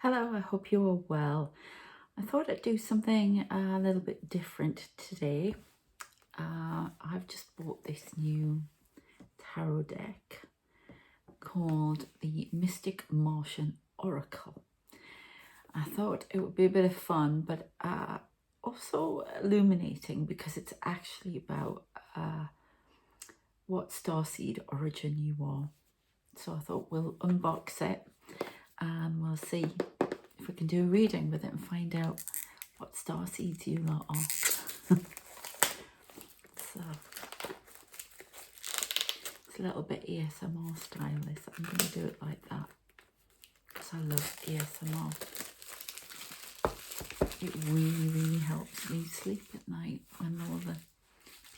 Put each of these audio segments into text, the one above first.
Hello, I hope you are well. I thought I'd do something a little bit different today. I've just bought this new tarot deck called the Mystic Martian Oracle. I thought it would be a bit of fun, but also illuminating because it's actually about what starseed origin you are. So I thought we'll unbox it and we'll see if we can do a reading with it and find out what starseeds you lot are. So it's a little bit ASMR stylist. I'm going to do it like that because I love ASMR. It really, really helps me sleep at night when all the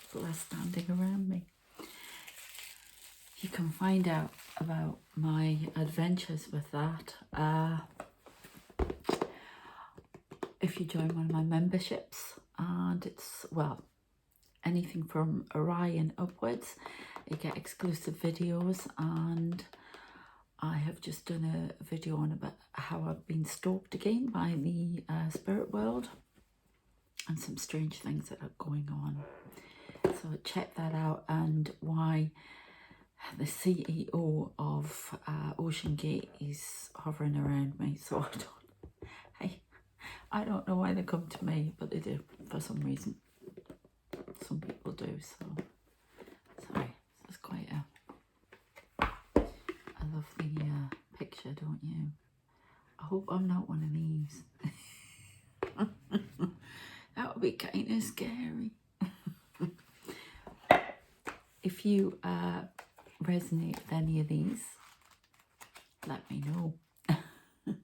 people are standing around me. You can find out about my adventures with that if you join one of my memberships, and it's, well, anything from Orion upwards. You get exclusive videos, and I have just done a video on about how I've been stalked again by the spirit world and some strange things that are going on. So check that out, and why the CEO of Ocean Gate is hovering around me. So I don't know why they come to me, but they do for some reason. Some people do. So sorry, this is quite a lovely picture, don't you? I hope I'm not one of these. That would be kind of scary. If you resonate with any of these, let me know. This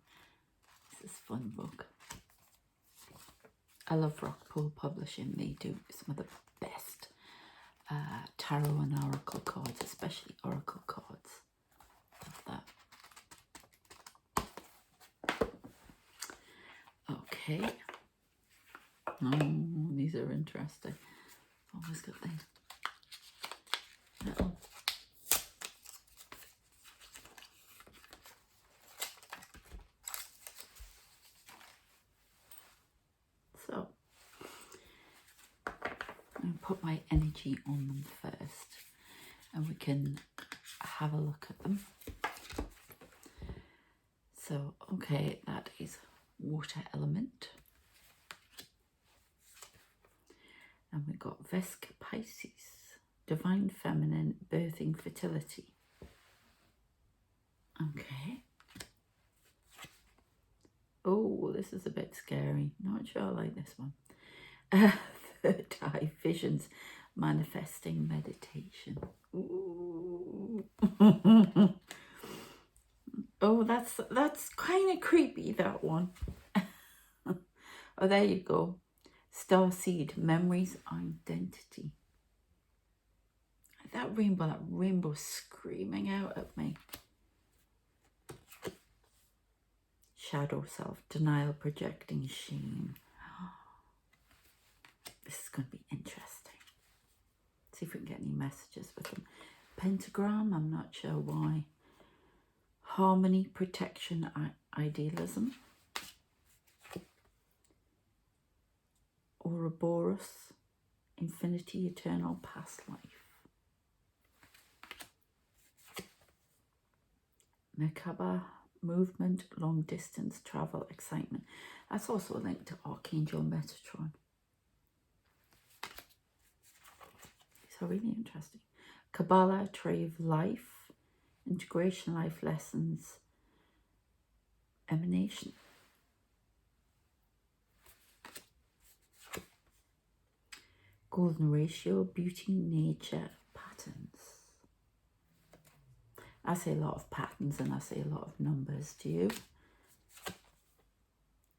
is a fun book. I love Rockpool Publishing. They do some of the best tarot and oracle cards, especially oracle cards. Love that. Okay. Oh, these are interesting. Always got these little so I'm going to put my energy on them first and we can have a look at them. So, okay, that is water element. And we've got Vesca Pisces, divine feminine, birthing fertility. Okay. Oh, this is a bit scary. Not sure I like this one. Third eye visions, manifesting meditation. Ooh. Oh, that's kind of creepy, that one. Oh, there you go. Starseed, memories, identity. That rainbow screaming out at me. Shadow self, denial, projecting shame. This is going to be interesting. See if we can get any messages with them. Pentagram, I'm not sure why. Harmony, protection, idealism. Ouroboros, infinity, eternal, past life. Merkaba, movement, long distance, travel, excitement. That's also linked to Archangel Metatron. So really interesting. Kabbalah, tree of life, integration, life lessons, emanation. Golden ratio, beauty, nature, patterns. I say a lot of patterns and I say a lot of numbers. Do you?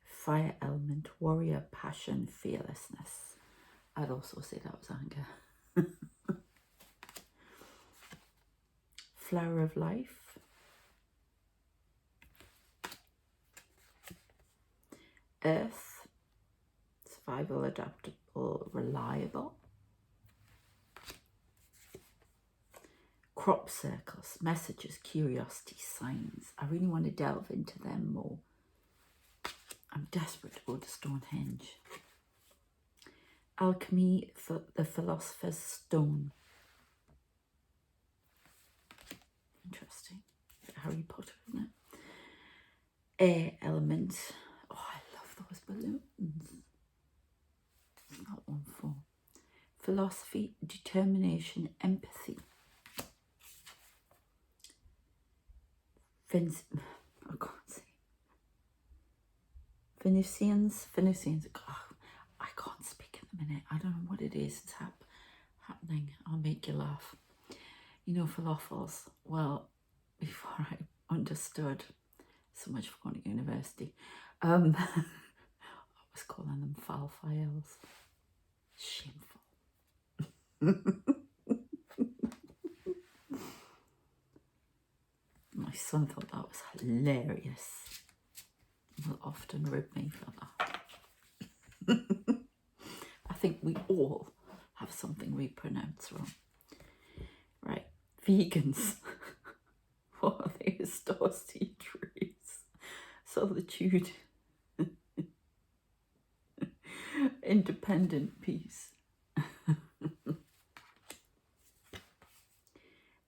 Fire element, warrior, passion, fearlessness. I'd also say that was anger. Flower of life. Earth, survival, adaptable, reliable. Crop circles, messages, curiosity, signs. I really want to delve into them more. I'm desperate to go to Stonehenge. Alchemy, the Philosopher's Stone. Interesting. Harry Potter, isn't it? Air element. Oh, I love those balloons. What's that one for? Philosophy, determination, empathy. I can't say. Venusians. Oh, I can't speak in a minute. I don't know what it is. It's happening. I'll make you laugh. You know, falafels. Well, before I understood, so much for going to university, I was calling them falafels. Shameful. My son thought that was hilarious. He will often rib me for that. I think we all have something we pronounce wrong. Right, vegans. What are they? Starseed trees. Solitude. Independent peace.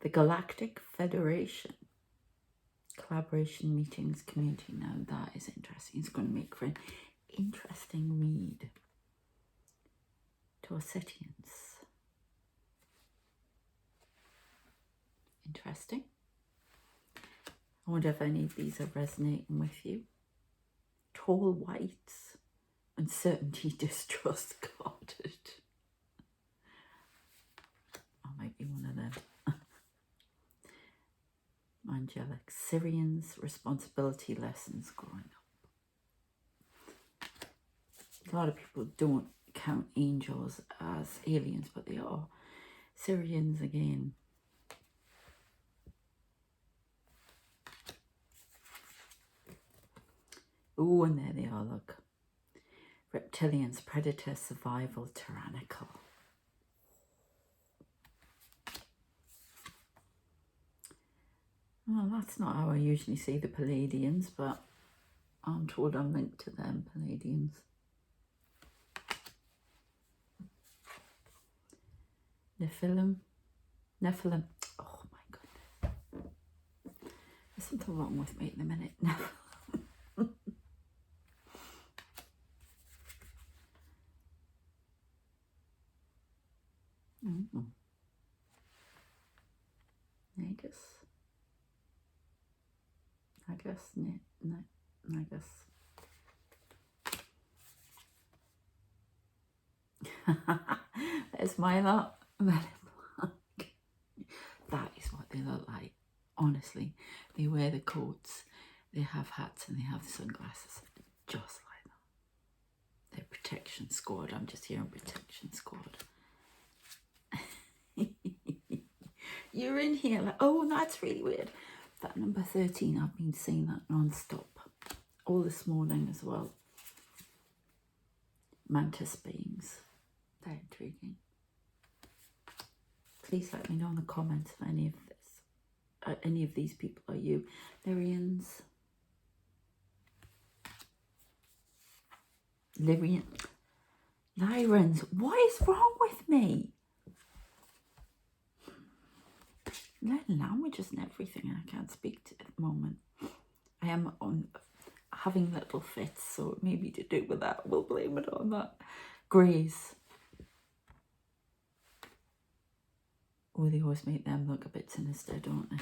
The Galactic Federation. Collaboration, meetings, community. Now that is interesting. It's going to make for an interesting read. Torsetians. Interesting. I wonder if any of these are resonating with you. Tall whites. Uncertainty, distrust, guarded. I might be one of them. Angelic. Syrians, responsibility lessons growing up. A lot of people don't count angels as aliens, but they are. Syrians again. Oh, and there they are, look. Reptilians, predator, survival, tyrannical. Well, that's not how I usually see the Palladians, but I'm told I'm linked to them, Palladians. Nephilim. Oh my goodness. There's something wrong with me in a minute. Nephilim. Nagus. There's my lot. That is what they look like. Honestly, they wear the coats, they have hats, and they have sunglasses, just like that. They're protection squad. I'm just here on protection squad. You're in here like, oh, that's really weird. That number 13, I've been saying that non-stop all this morning as well. Mantis beings, they're intriguing. Please let me know in the comments if any of these people are you. Lyrians. Lyrans. What is wrong with me? Learning languages and everything, and I can't speak to it at the moment. I am having little fits, so maybe to do with that. We'll blame it on that. Greys. Oh, they always make them look a bit sinister, don't they?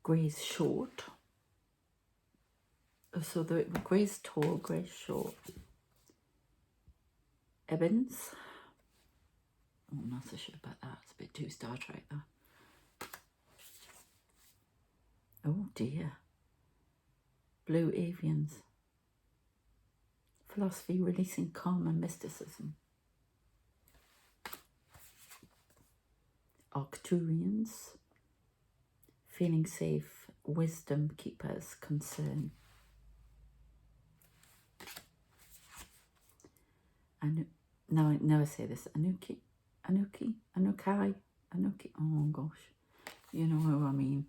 Grey's short. So the grey's tall, grey's short. Ebons. Oh, I'm not so sure about that. It's a bit too Star Trek, though. Oh dear. Blue avians. Philosophy, releasing calm and mysticism. Arcturians. Feeling safe. Wisdom keepers. Concern. No, I never say this. Anuki. Oh gosh. You know who I mean.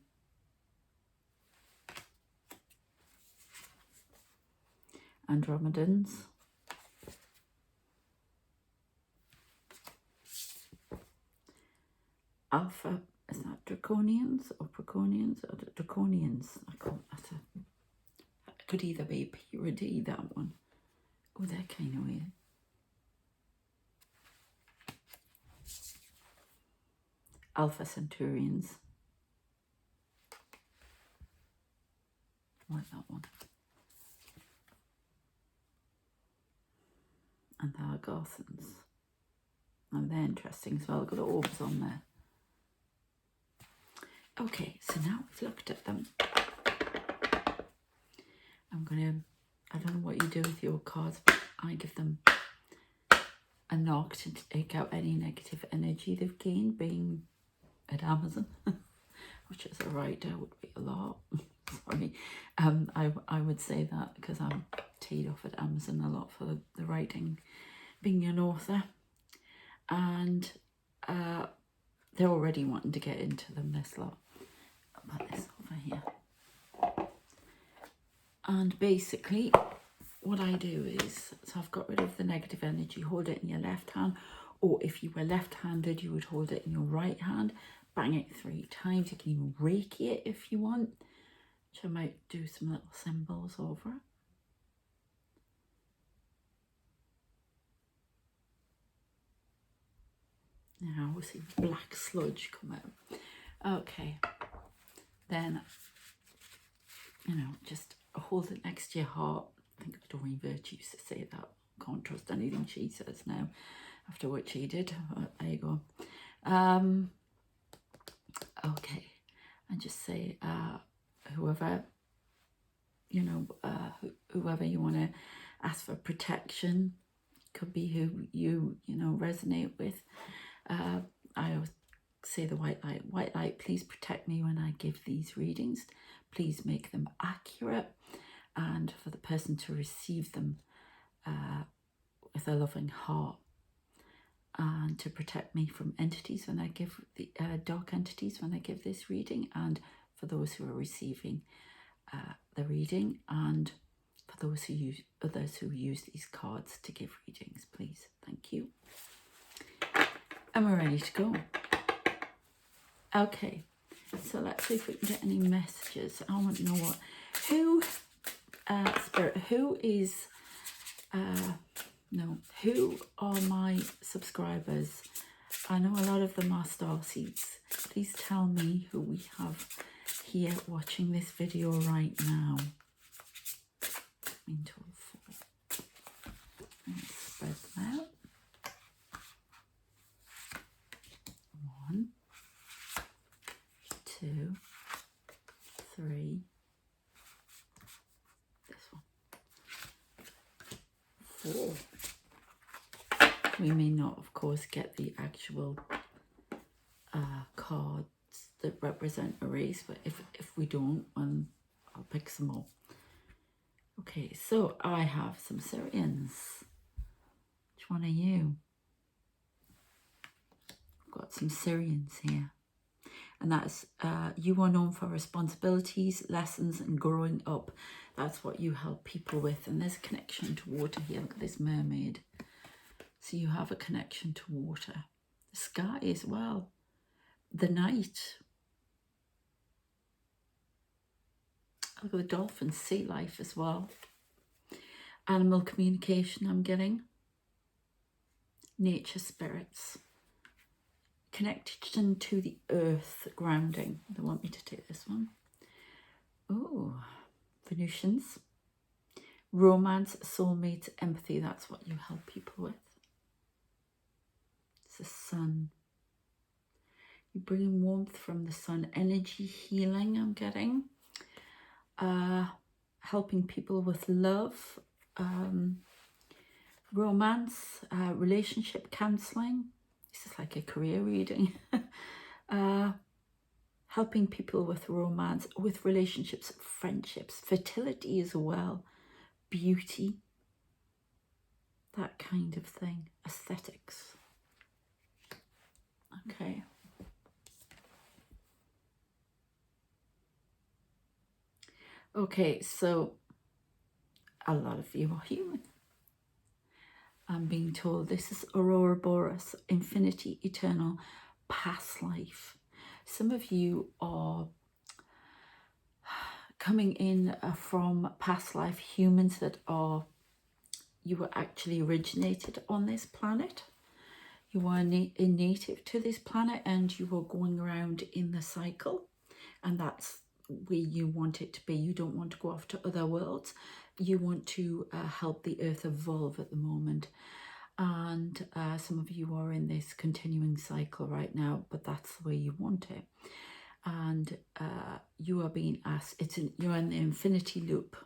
Andromedans. Alpha, is that Draconians or Preconians? Or Draconians? I can't matter. It could either be P or a D, that one. Oh, they're kind of weird. Alpha Centaurians. I like that one. And the Argothans. Oh, they're interesting as well. I've got the orbs on there. Okay, so now we've looked at them. I'm going to, I don't know what you do with your cards, but I give them a knock to take out any negative energy they've gained being at Amazon, which is a writer would be a lot. Sorry, I would say that because I'm teed off at Amazon a lot for the writing, being an author, and they're already wanting to get into them, this lot. I'll put this over here. And basically what I do is, so I've got rid of the negative energy, hold it in your left hand, or if you were left-handed, you would hold it in your right hand, bang it 3 times. You can even Reiki it if you want, which I might do some little symbols over it. Now we'll see black sludge come out. Okay, then, you know, just hold it next to your heart. I think Doreen Virtue used to say that. Can't trust anything she says now after what she did. But there you go. Okay, and just say whoever, you know, whoever you want to ask for protection, could be who you know resonate with. I always say the white light, please protect me when I give these readings. Please make them accurate, and for the person to receive them with a loving heart, and to protect me from entities when I give the dark entities when I give this reading, and for those who are receiving the reading, and for those who use others who use these cards to give readings, please. Thank you. And we're ready to go. Okay, so let's see if we can get any messages. I want to know who Spirit, who is who are my subscribers? I know a lot of them are Starseeds. Please tell me who we have here watching this video right now. Into 4. Let's spread them out. 1, 2, 3. This one. 4. We may not, of course, get the actual cards that represent a race, but if we don't, I'll pick some more. Okay, so I have some Syrians. Which one are you? I've got some Syrians here. And that's, you are known for responsibilities, lessons, and growing up. That's what you help people with. And there's a connection to water here. Look at this mermaid. So you have a connection to water. The sky as well. The night. Look at the dolphins, sea life as well. Animal communication I'm getting. Nature spirits. Connection to the earth, grounding. They want me to take this one. Oh, Venusians. Romance, soulmates, empathy. That's what you help people with. It's the sun. You bring in warmth from the sun. Energy healing I'm getting. Helping people with love. Romance. Relationship counselling. This is like a career reading. Helping people with romance, with relationships, friendships, fertility as well, beauty, that kind of thing, aesthetics. Okay. Okay, so a lot of you are human. I'm being told this is Aurora Boreas, infinity, eternal, past life. Some of you are coming in from past life, humans that are, you were actually originated on this planet. You are a native to this planet and you are going around in the cycle, and that's where you want it to be. You don't want to go off to other worlds. You want to help the earth evolve at the moment. And some of you are in this continuing cycle right now, but that's the way you want it. And you are being asked, you're in the infinity loop.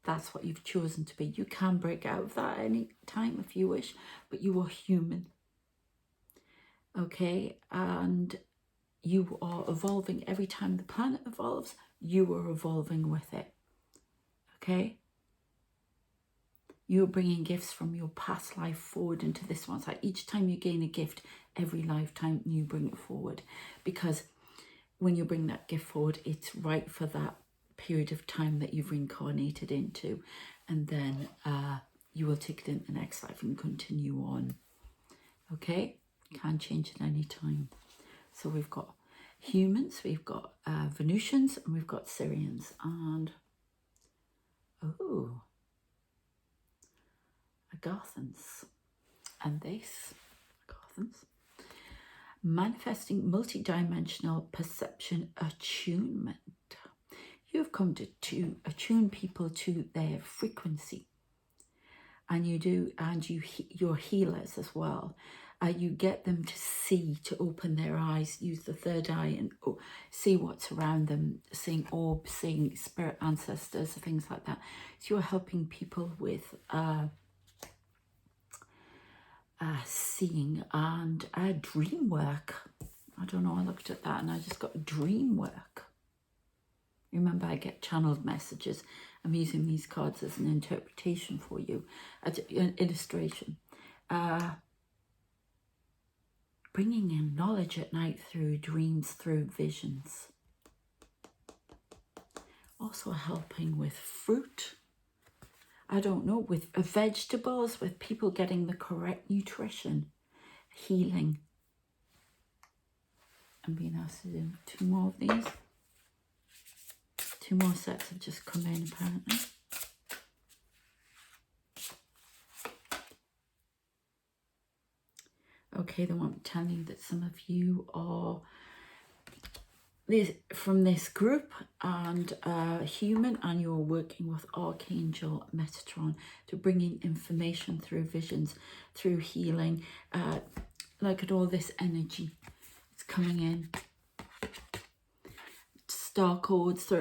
That's what you've chosen to be. You can break out of that any time if you wish, but you are human. Okay, and you are evolving. Every time the planet evolves, you are evolving with it. Okay? You're bringing gifts from your past life forward into this one. It's like each time you gain a gift, every lifetime you bring it forward. Because when you bring that gift forward, it's right for that period of time that you've reincarnated into. And then you will take it in the next life and continue on. Okay? Can't change at any time. So we've got humans, we've got Venusians, and we've got Syrians. And, oh, Agathans. And this, Agathans, manifesting multi-dimensional perception attunement. You've come to attune people to their frequency. And you do, and you're healers as well. You get them to see, to open their eyes, use the third eye and see what's around them, seeing orbs, seeing spirit ancestors, things like that. So you're helping people with seeing and dream work. I don't know, I looked at that and I just got dream work. Remember, I get channeled messages. I'm using these cards as an interpretation for you, as an illustration. Bringing in knowledge at night through dreams, through visions. Also helping with fruit. I don't know, with vegetables, with people getting the correct nutrition. Healing. I'm being asked to do 2 more of these. 2 more sets have just come in apparently. Okay, they want to tell you that some of you are from this group and human, and you're working with Archangel Metatron to bring in information through visions, through healing. Look at all this energy. It's coming in. Star codes,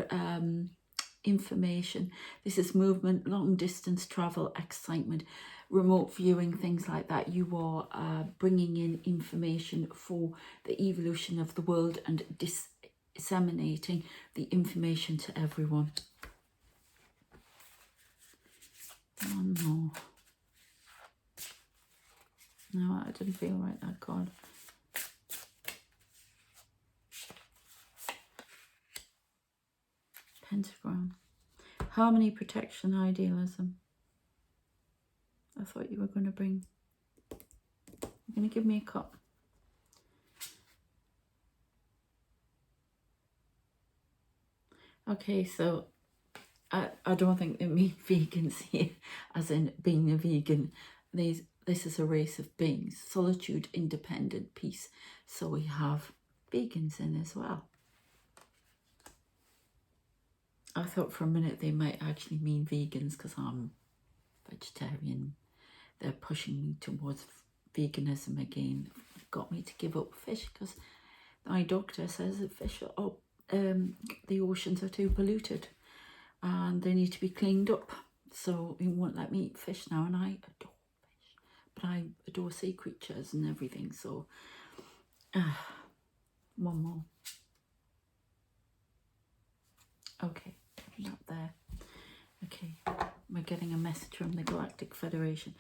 information. This is movement, long distance travel, excitement, remote viewing, things like that. You are bringing in information for the evolution of the world and disseminating the information to everyone. One more. No, I didn't feel right, that card. Pentagram. Harmony, protection, idealism. I thought you were going to bring... You're going to give me a cup. Okay, so I don't think they mean vegans here, as in being a vegan. This is a race of beings. Solitude, independent, peace. So we have vegans in as well. I thought for a minute they might actually mean vegans because I'm vegetarian. They're pushing me towards veganism again. Got me to give up fish because my doctor says that fish are, the oceans are too polluted and they need to be cleaned up. So he won't let me eat fish now, and I adore fish. But I adore sea creatures and everything, so... one more. Okay, not there. Okay, we're getting a message from the Galactic Federation.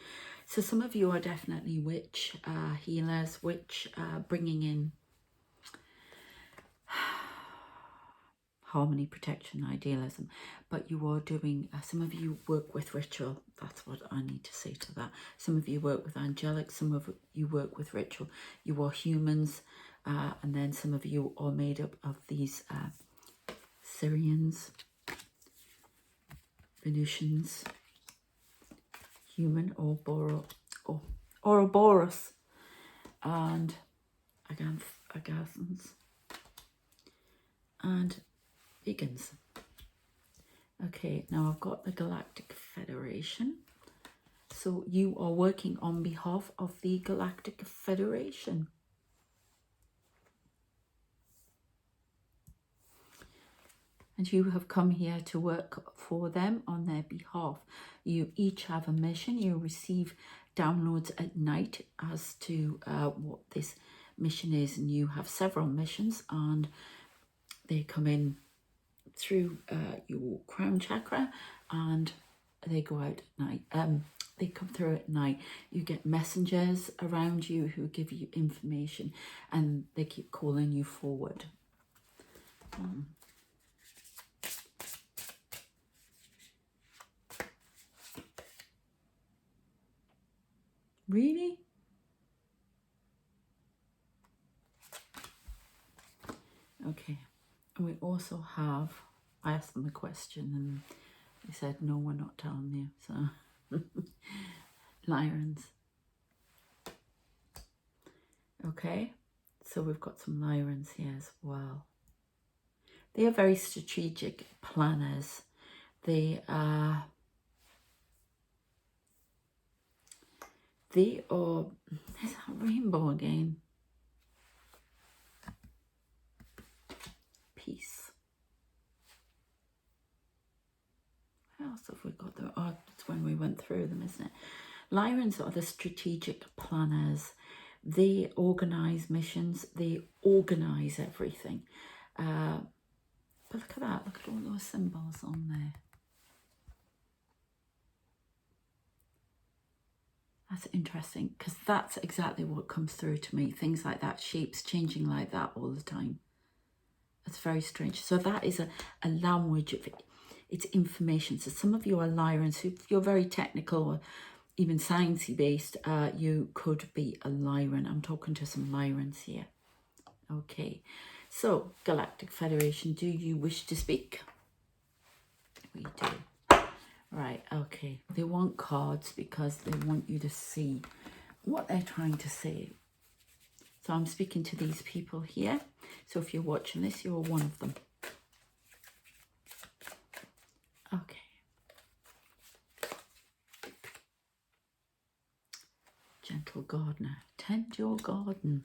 So some of you are definitely witch healers, witch bringing in harmony, protection, idealism. But you are doing, some of you work with ritual. That's what I need to say to that. Some of you work with angelic, some of you work with ritual. You are humans, and then some of you are made up of these Syrians, Venusians, human or Ouroboros, and Agathans, and vegans. Okay, now I've got the Galactic Federation. So you are working on behalf of the Galactic Federation. And you have come here to work for them on their behalf. You each have a mission. You receive downloads at night as to what this mission is. And you have several missions, and they come in through your crown chakra, and they go out at night. They come through at night. You get messengers around you who give you information, and they keep calling you forward. Really? Okay. And we also have, I asked them a question and they said, no, we're not telling you. So, Lyrans. Okay. So we've got some Lyrans here as well. They are very strategic planners. They are, there's that rainbow again. Peace. What else have we got there? Oh, it's when we went through them, isn't it? Lyrans are the strategic planners. They organise missions. They organise everything. But look at that. Look at all those symbols on there. That's interesting, because that's exactly what comes through to me. Things like that, shapes changing like that all the time. That's very strange. So that is a language of it's information. So some of you are Lyrans, who, if you're very technical or even sciencey based, you could be a Lyran. I'm talking to some Lyrans here. Okay. So, Galactic Federation, do you wish to speak? We do. Right, okay. They want cards because they want you to see what they're trying to say. So I'm speaking to these people here. So if you're watching this, you're one of them. Okay. Gentle gardener, tend your garden.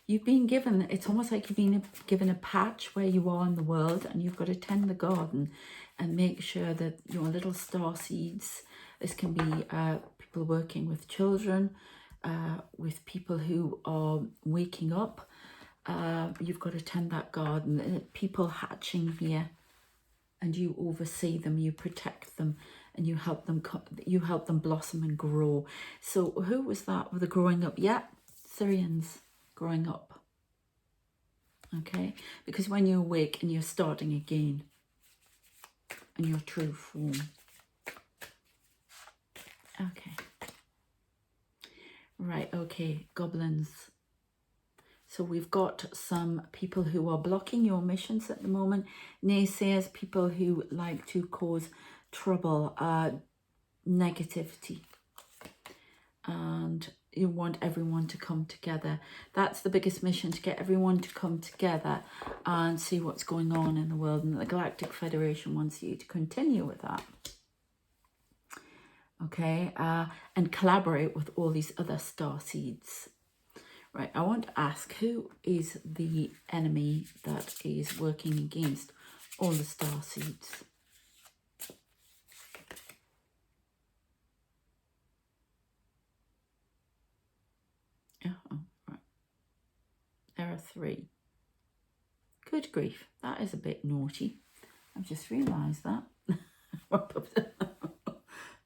You've been given, it's almost like you've been given a patch where you are in the world, and you've got to tend the garden and make sure that your little star seeds, this can be people working with children, with people who are waking up. You've got to tend that garden. People hatching here, and you oversee them, you protect them, and you help them blossom and grow. So who was that with the growing up? Yeah, Syrians. Growing up, okay, because when you awake and you're starting again in your true form. Okay, right, okay, goblins. So we've got some people who are blocking your missions at the moment, naysayers, people who like to cause trouble, negativity, and you want everyone to come together. That's the biggest mission, to get everyone to come together and see what's going on in the world. And the Galactic Federation wants you to continue with that. Okay, and collaborate with all these other star seeds. Right, I want to ask, who is the enemy that is working against all the star seeds? Oh, right. There are 3. Good grief, that is a bit naughty. I've just realised that.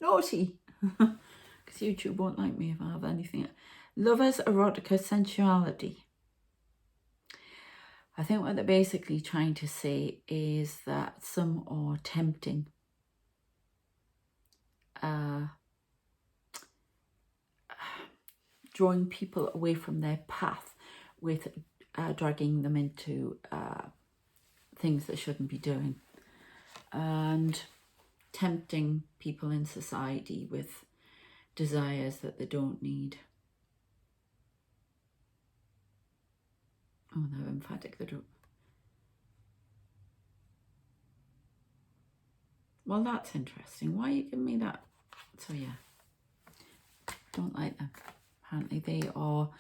Naughty. Because YouTube won't like me if I have anything. Lovers, erotica, sensuality. I think what they're basically trying to say is that some are tempting drawing people away from their path with dragging them into things they shouldn't be doing, and tempting people in society with desires that they don't need. Oh, they're emphatic, they don't. Well, that's interesting. Why are you giving me that? So yeah, don't like them. Apparently they are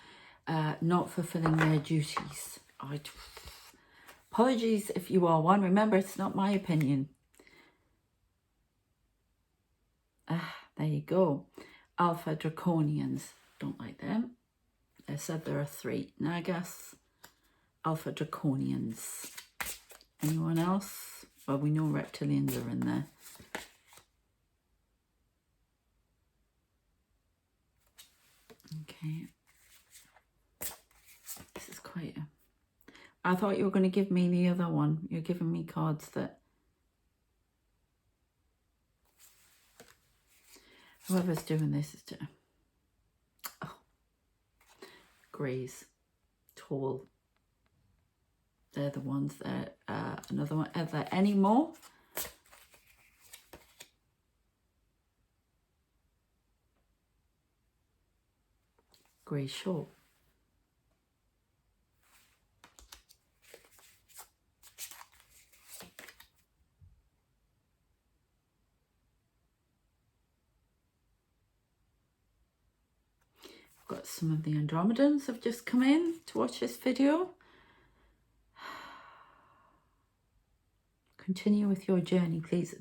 not fulfilling their duties. Apologies if you are one. Remember, it's not my opinion. There you go. Alpha Draconians. Don't like them. I said there are 3. Nagas, Alpha Draconians. Anyone else? Well, we know reptilians are in there. Okay. This is quite a... I thought you were going to give me the other one. You're giving me cards that... Whoever's doing this is... Oh. Greys. Tall. They're the ones that... another one. Are there any more? Grey short. Got some of the Andromedans have just come in to watch this video. Continue with your journey, please.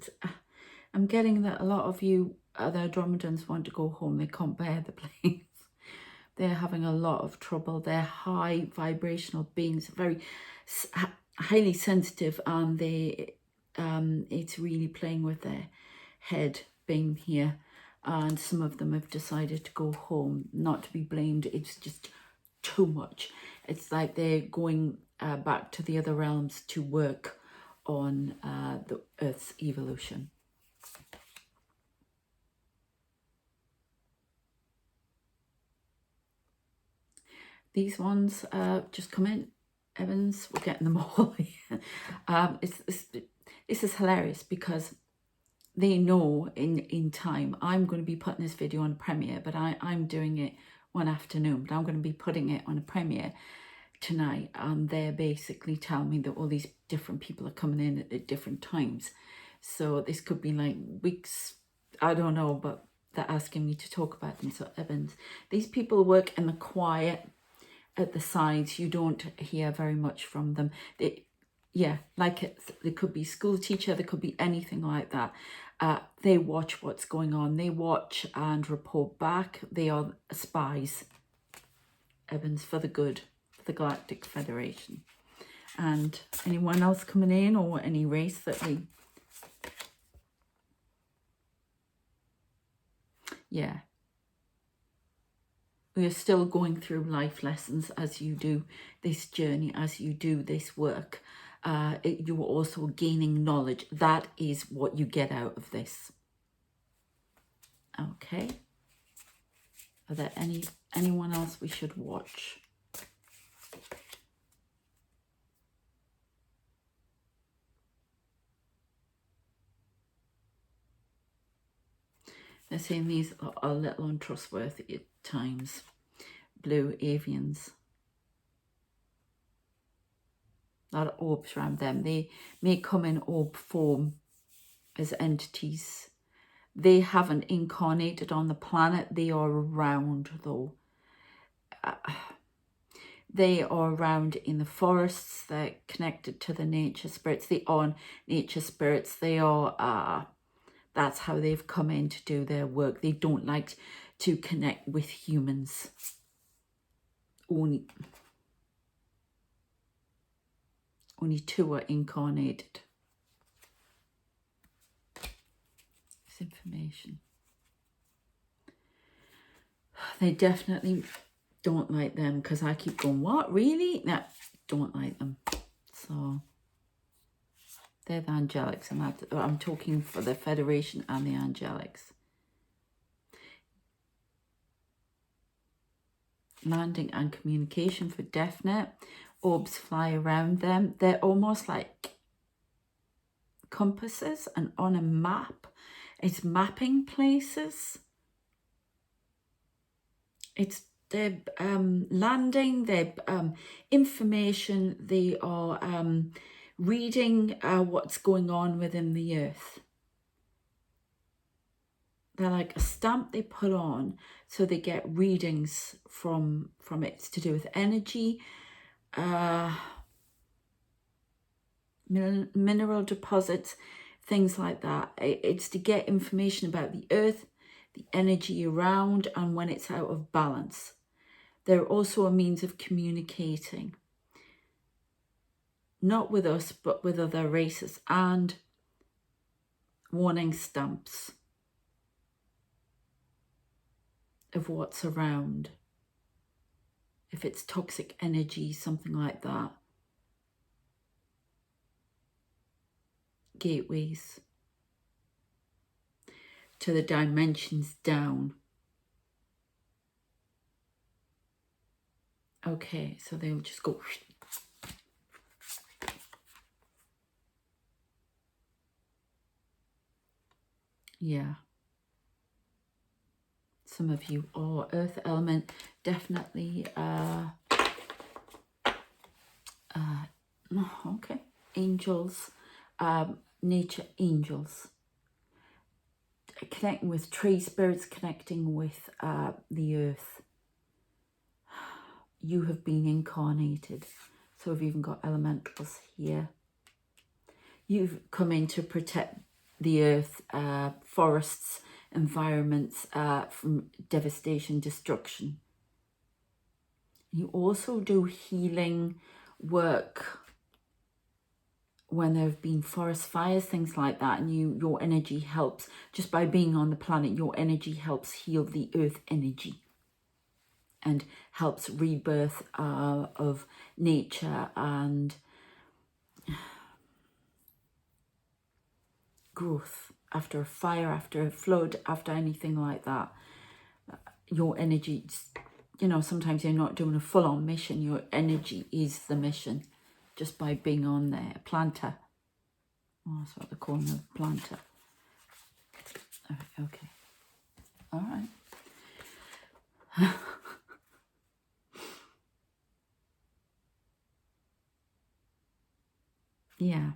I'm getting that a lot of you, the Andromedans, want to go home. They can't bear the place. They're having a lot of trouble. They're high vibrational beings, very highly sensitive, and they it's really playing with their head being here. And some of them have decided to go home, not to be blamed. It's just too much. It's like they're going back to the other realms to work on the Earth's evolution. These ones just come in. Evans, we're getting them all. This is hilarious because they know in time I'm going to be putting this video on premiere, but I'm doing it one afternoon, but I'm going to be putting it on a premiere tonight, and they're basically telling me that all these different people are coming in at different times. So this could be like weeks, I don't know, but they're asking me to talk about them. So Evans, these people work in the quiet at the sides. You don't hear very much from them. Yeah, like it could be school teacher, there could be anything like that. They watch what's going on. They watch and report back. They are spies. Evans, for the good, for the Galactic Federation. And anyone else coming in, or any race that we... Yeah. We are still going through life lessons as you do this journey, as you do this work. You are also gaining knowledge. That is what you get out of this. Okay. Are there anyone else we should watch? They're saying these are a little untrustworthy at times. Blue avians. A lot of orbs around them. They may come in orb form as entities. They haven't incarnated on the planet. They are around though. They are around in the forests. They're connected to the nature spirits. They are nature spirits. They are, that's how they've come in to do their work. They don't like to connect with humans. Only 2 are incarnated. This information. They definitely don't like them, because I keep going, what, really? No, don't like them. So they're the angelics, and I'm talking for the Federation and the angelics. Landing and communication for definite. Orbs fly around them. They're almost like compasses, and on a map, it's mapping places. It's they're landing, they're information, they are reading what's going on within the earth. They're like a stamp they put on, so they get readings from it. It's to do with energy, mineral deposits, things like that. It's to get information about the earth, the energy around, and when it's out of balance. They're also a means of communicating, not with us, but with other races, and warning stamps of what's around. If it's toxic energy, something like that. Gateways to the dimensions down. Okay, so they'll just go. Yeah. Some of you are earth element, definitely. Okay, angels, nature angels. Connecting with tree spirits, connecting with the earth. You have been incarnated. So we've even got elementals here. You've come in to protect the earth, forests, environments from devastation, destruction. You also do healing work when there have been forest fires, things like that, and your energy helps, just by being on the planet, your energy helps heal the earth energy and helps rebirth of nature and growth after a fire, after a flood, after anything like that. Your energy, you know, sometimes you're not doing a full-on mission. Your energy is the mission just by being on there. A planter. Oh, that's what they're calling a planter. Okay. All right. Yeah.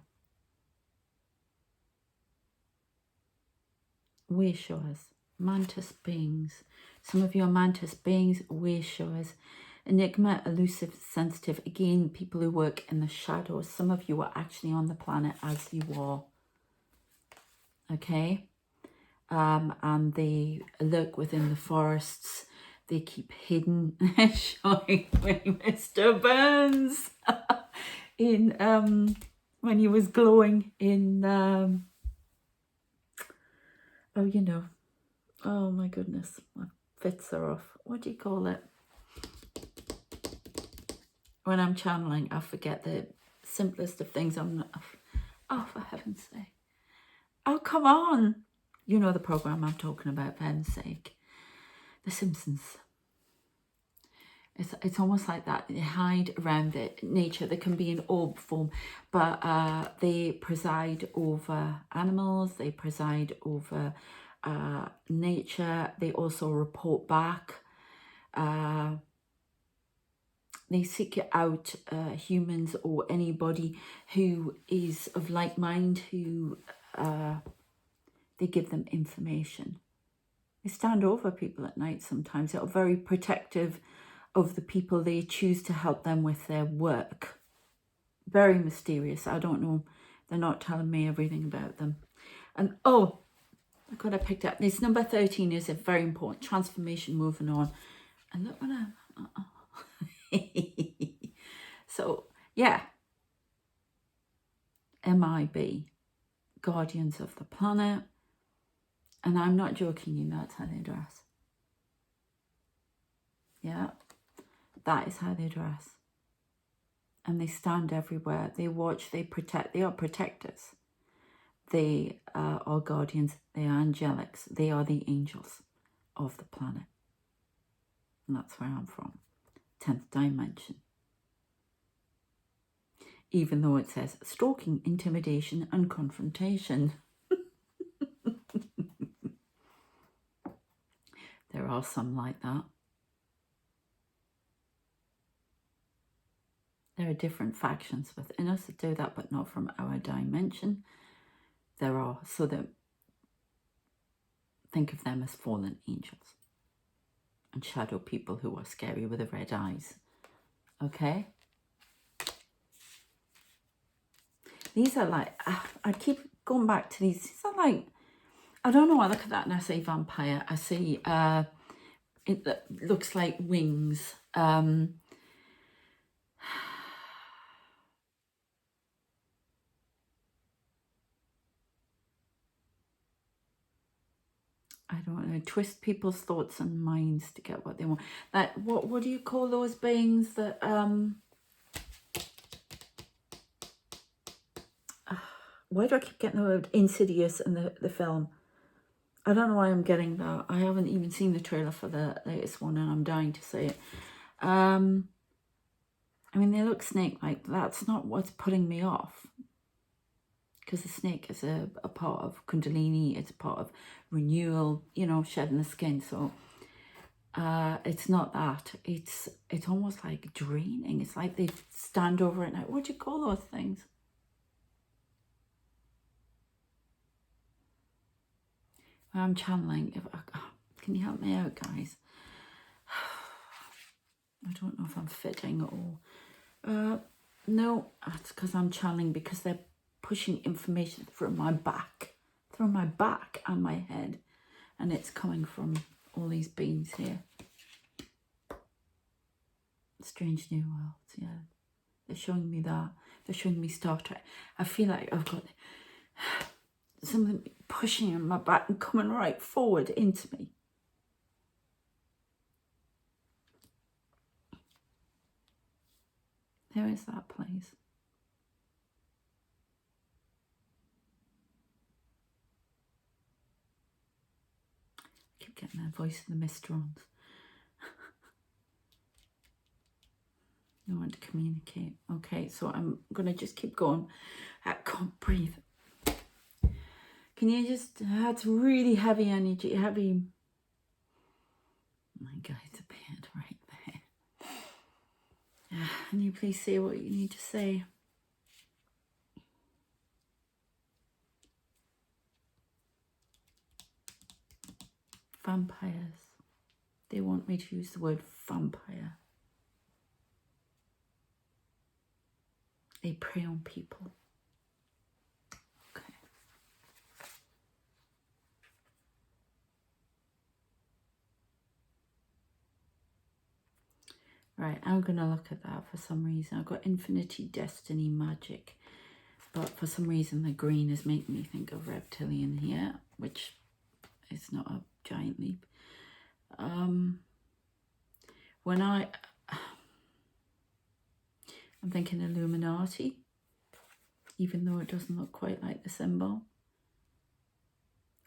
Way showers. Mantis beings. Some of you are mantis beings, way showers. Enigma, elusive, sensitive. Again, people who work in the shadows. Some of you are actually on the planet as you are. Okay? And they lurk within the forests. They keep hidden. Showing Mr. Burns in when he was glowing in oh, you know, oh my goodness, my fits are off. What do you call it? When I'm channeling, I forget the simplest of things. I'm not. Oh, for heaven's sake! Oh, come on! You know the program I'm talking about, for heaven's sake. The Simpsons. It's almost like that. They hide around the nature. They can be in orb form, but they preside over animals. They preside over nature. They also report back. They seek out humans or anybody who is of like mind, who they give them information. They stand over people at night sometimes. They are very protective of the people they choose to help them with their work. Very mysterious. I don't know. They're not telling me everything about them. And oh, I got I picked up. This number 13 is a very important transformation, moving on. And look what I'm... So, yeah. MIB. Guardians of the planet. And I'm not joking, you know that's how they dress. Yeah. That is how they dress. and they stand everywhere. They watch, they protect, they are protectors. They are guardians, they are angelics, they are the angels of the planet. And that's where I'm from, 10th dimension. Even though it says stalking, intimidation and confrontation. There are some like that. There are different factions within us that do that, but not from our dimension. There are, so that think of them as fallen angels and shadow people who are scary with the red eyes. Okay? These are like, I keep going back to these. These are like, I don't know, I look at that and I say vampire. I see, it looks like wings. I don't know, twist people's thoughts and minds to get what they want. That, what do you call those beings that, why do I keep getting the word Insidious in the film? I don't know why I'm getting that. I haven't even seen the trailer for the latest one and I'm dying to see it. I mean, they look snake-like, but that's not what's putting me off. Because the snake is a part of Kundalini, it's a part of renewal, you know, shedding the skin. So it's not that. It's almost like draining. It's like they stand over it now. What do you call those things? I'm channeling. Can you help me out, guys? I don't know if I'm fitting or... no, that's because I'm channeling, because they're pushing information through my back and my head, and it's coming from all these beings here. Strange New Worlds, yeah. They're showing me that. They're showing me Star Trek. I feel like I've got something pushing on my back and coming right forward into me. There is that place. I keep getting that voice of the Mistrons. No one to communicate. Okay, so I'm going to just keep going. I can't breathe. Can you just... That's really heavy energy, heavy... My guides appeared right there. Can you please say what you need to say? Vampires. They want me to use the word vampire. They prey on people. Okay. Right, I'm going to look at that for some reason. I've got infinity, destiny, magic. But for some reason the green is making me think of reptilian here, which is not a giant leap. When I'm thinking Illuminati, even though it doesn't look quite like the symbol.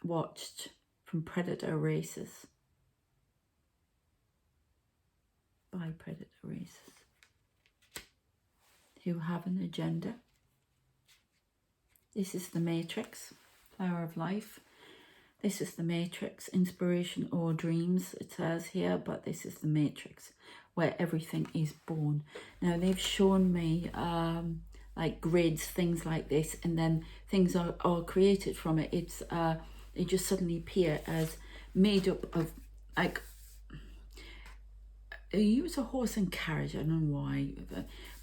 Watched from predator races. By predator races. Who have an agenda. This is the Matrix, Flower of Life. This is the Matrix, inspiration or dreams, it says here, but this is the Matrix, where everything is born. Now, they've shown me like grids, things like this, and then things are created from it. It's they just suddenly appear as made up of, like, they use a horse and carriage, I don't know why,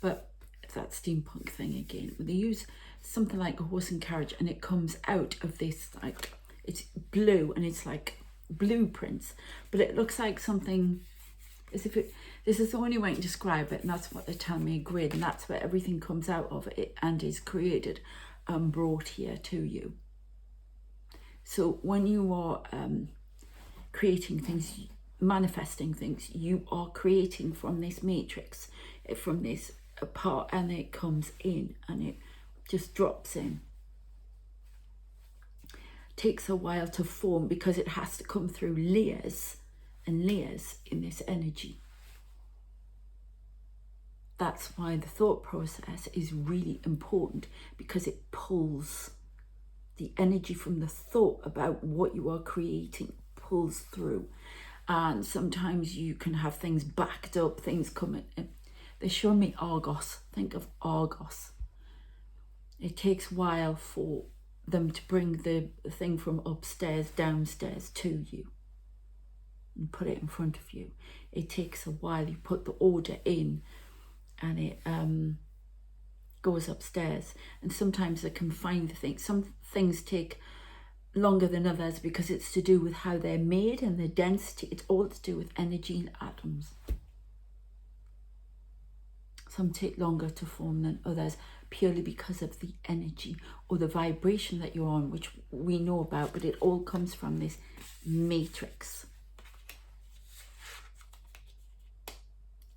but it's that steampunk thing again. They use something like a horse and carriage, and it comes out of this, like, it's blue, and it's like blueprints, but it looks like something as if it, this is the only way to describe it, and that's what they're telling me, a grid, and that's where everything comes out of it and is created and brought here to you. So when you are creating things, manifesting things, you are creating from this matrix, from this apart and it comes in and it just drops in. Takes a while to form because it has to come through layers and layers in this energy. That's why the thought process is really important, because it pulls the energy from the thought about what you are creating, pulls through. And sometimes you can have things backed up, things coming in. They show me Argos. Think of Argos. It takes a while for them to bring the thing from upstairs downstairs to you and put it in front of you. It takes a while. You put the order in and it goes upstairs. And sometimes they can find the things. Some things take longer than others because it's to do with how they're made and the density. It's all to do with energy and atoms. Some take longer to form than others purely because of the energy or the vibration that you're on, which we know about, but it all comes from this matrix.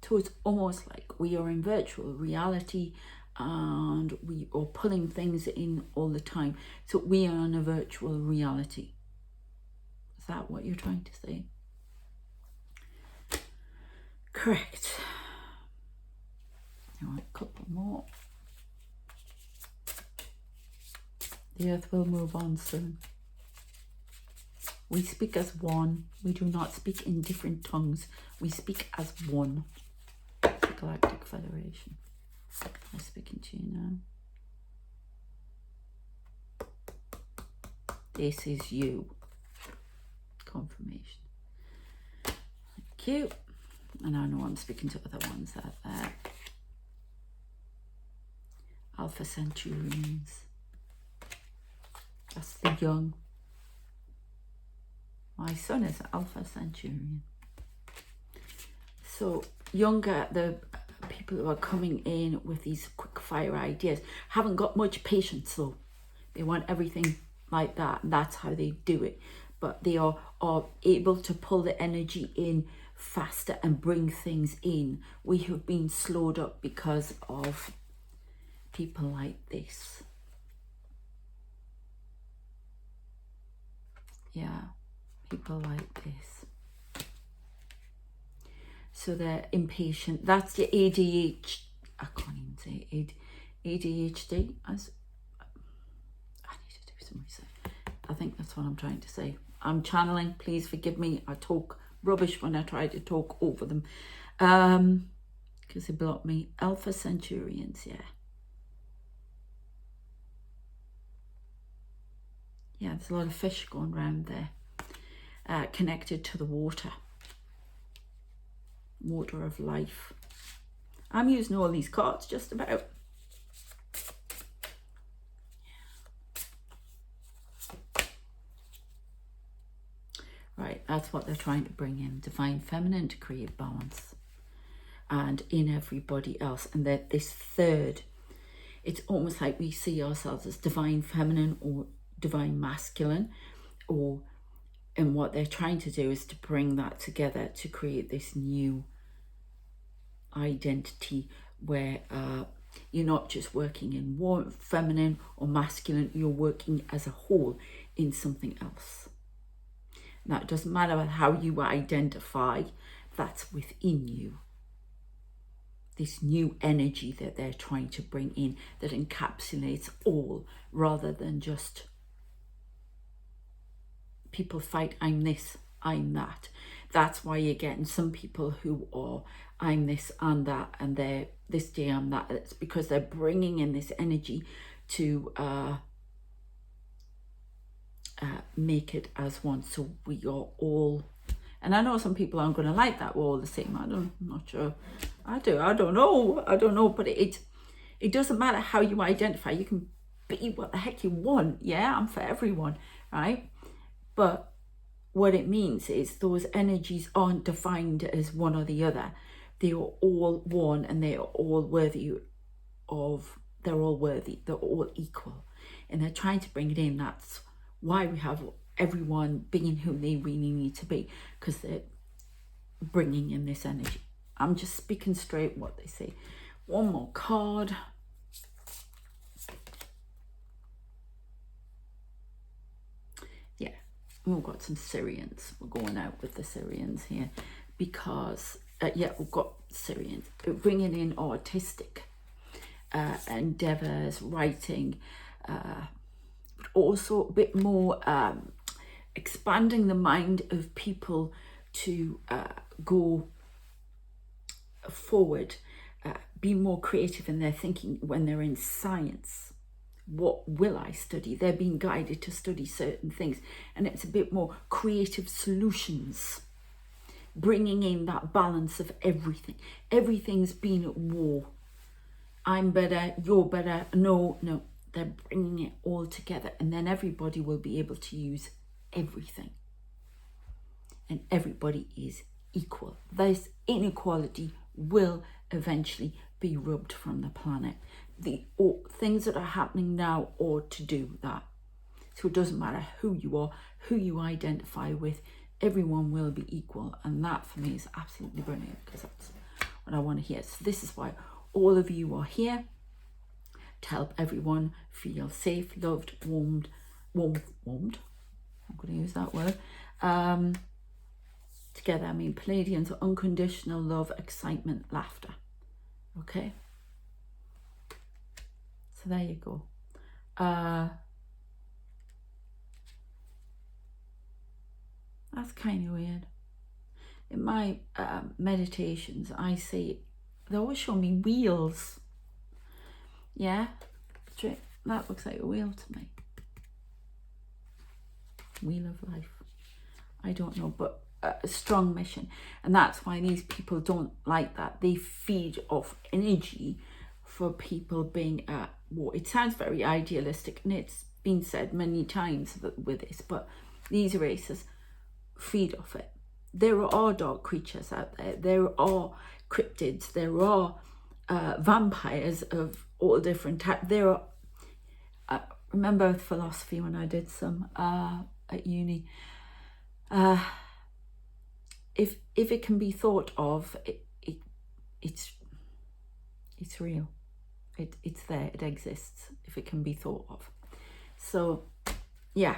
So it's almost like we are in virtual reality and we are pulling things in all the time. So we are in a virtual reality. Is that what you're trying to say? Correct. Now a couple more. The earth will move on soon. We speak as one. We do not speak in different tongues. We speak as one. The Galactic Federation. I'm speaking to you now. This is you. Confirmation. Thank you. And I know I'm speaking to other ones out there. Alpha Centurions. That's the young. My son is an Alpha Centurion. So younger, the people who are coming in with these quick fire ideas haven't got much patience though. They want everything like that, and that's how they do it. But they are able to pull the energy in faster and bring things in. We have been slowed up because of people like this. Yeah, people like this. So they're impatient. That's the ADHD. I can't even say ADHD. I need to do some research. I think that's what I'm trying to say. I'm channeling. Please forgive me. I talk rubbish when I try to talk over them. Because they block me. Alpha Centurions, yeah. Yeah, there's a lot of fish going around there, connected to the water. Water of life. I'm using all these cards just about. Right, that's what they're trying to bring in. Divine Feminine to create balance. And in everybody else. And that this third, it's almost like we see ourselves as Divine Feminine or Divine Masculine, and what they're trying to do is to bring that together to create this new identity where you're not just working in one feminine or masculine, you're working as a whole in something else. Now, it doesn't matter how you identify, that's within you. This new energy that they're trying to bring in that encapsulates all, rather than just people fight, I'm this, I'm that. That's why you're getting some people who are, I'm this and that, and they're this day I'm that. It's because they're bringing in this energy to make it as one. So we are all, and I know some people aren't going to like that we're all the same. I'm not sure. I don't know, but it doesn't matter how you identify. You can be what the heck you want. Yeah, I'm for everyone, right? But what it means is those energies aren't defined as one or the other. They are all one, and they are all worthy of, they're all worthy, they're all equal. And they're trying to bring it in. That's why we have everyone being who they really need to be, because they're bringing in this energy. I'm just speaking straight what they say. One more card. Yeah, we've got some Syrians. We're going out with the Syrians here because, yeah, we've got Syrians. Bringing in artistic endeavours, writing, but also a bit more expanding the mind of people to go forward, be more creative in their thinking when they're in science. What will I study? They're being guided to study certain things, and it's a bit more creative solutions, bringing in that balance of everything. Everything's been at war. I'm better, you're better. No, they're bringing it all together, and then everybody will be able to use everything, and everybody is equal. This inequality will eventually be rubbed from the planet. The things that are happening now ought to do that. So it doesn't matter who you are, who you identify with, everyone will be equal. And that for me is absolutely brilliant, because that's what I want to hear. So this is why all of you are here, to help everyone feel safe, loved, warmed. I'm going to use that word. Together, I mean Palladians, unconditional love, excitement, laughter. Okay? So there you go. That's kind of weird. In my meditations, I see, they always show me wheels. Yeah? That looks like a wheel to me. Wheel of life. I don't know, but a strong mission. And that's why these people don't like that. They feed off energy for people being at war. It sounds very idealistic, and it's been said many times with this, but these races feed off it. There are dark creatures out there. There are cryptids. There are vampires of all different types. There are, remember philosophy when I did some at uni. If it can be thought of, it's real. It's there. It exists. If it can be thought of. So, yeah,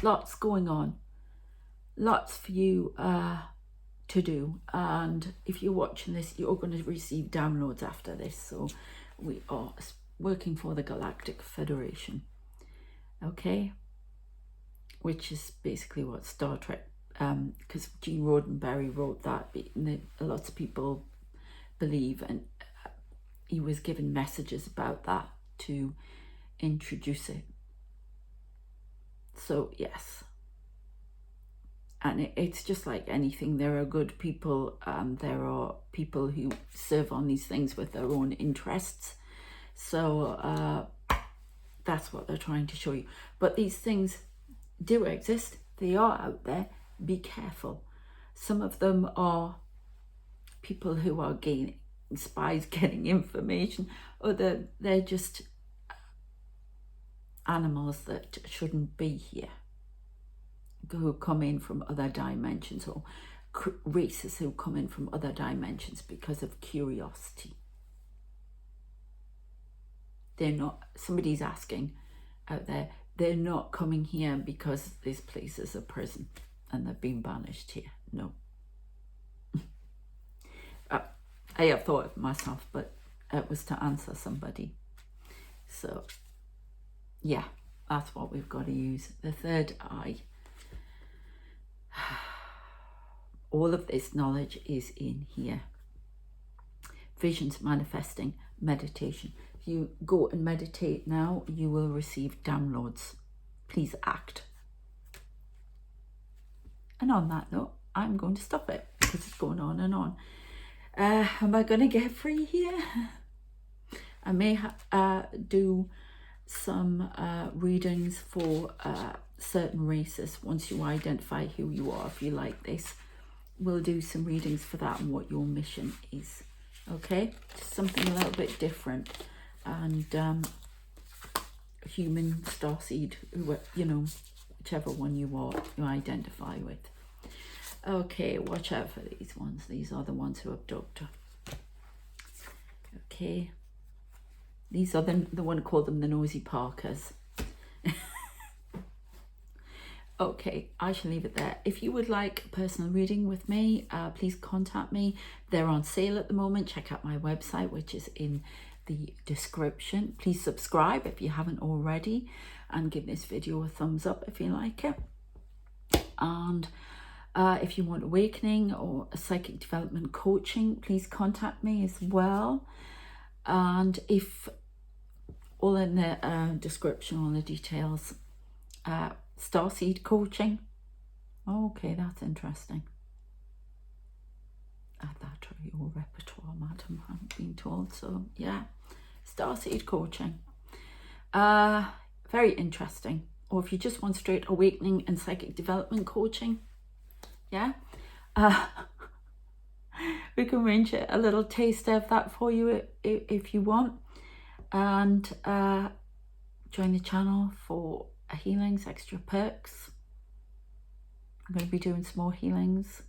lots going on. Lots for you to do. And if you're watching this, you're going to receive downloads after this. So we are working for the Galactic Federation. Okay? Which is basically what Star Trek, because Gene Roddenberry wrote that, lots of people believe, and he was given messages about that to introduce it. So yes, and it's just like anything. There are good people, there are people who serve on these things with their own interests. So that's what they're trying to show you. But these things do exist. They are out there. Be careful. Some of them are people who are gaining, spies getting information, or they're just animals that shouldn't be here, who come in from other dimensions, or races who come in from other dimensions because of curiosity. They're not, somebody's asking out there, they're not coming here because this place is a prison and they've been banished here. No. I have thought of myself, but it was to answer somebody. So, yeah, that's what we've got to use. The third eye. All of this knowledge is in here. Visions, manifesting, meditation. If you go and meditate now, you will receive downloads. Please act. And on that note, I'm going to stop it because it's going on and on. Am I going to get free here? I may do some readings for certain races once you identify who you are. If you like this, we'll do some readings for that and what your mission is. Okay? Just something a little bit different. And human, starseed, you know, whichever one you identify with. Okay, watch out for these ones. These are the ones who abduct. Okay. These are the one call them the nosy Parkers. Okay, I shall leave it there. If you would like a personal reading with me, please contact me. They're on sale at the moment. Check out my website, which is in the description. Please subscribe if you haven't already, and give this video a thumbs up if you like it. And if you want awakening or a psychic development coaching, please contact me as well. And if all in the description, all the details. Starseed coaching. Okay, that's interesting. Add that to your repertoire, madam. I haven't been told. So yeah, Starseed coaching. Very interesting. Or if you just want straight awakening and psychic development coaching, yeah, we can arrange a little taste of that for you if you want. And join the channel for healings, extra perks. I'm going to be doing some more healings.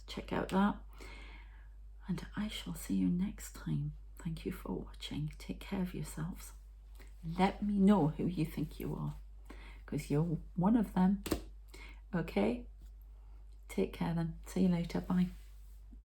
Check out that. And I shall see you next time. Thank you for watching. Take care of yourselves. Let me know who you think you are, because you're one of them. Okay? Take care then. See you later. Bye.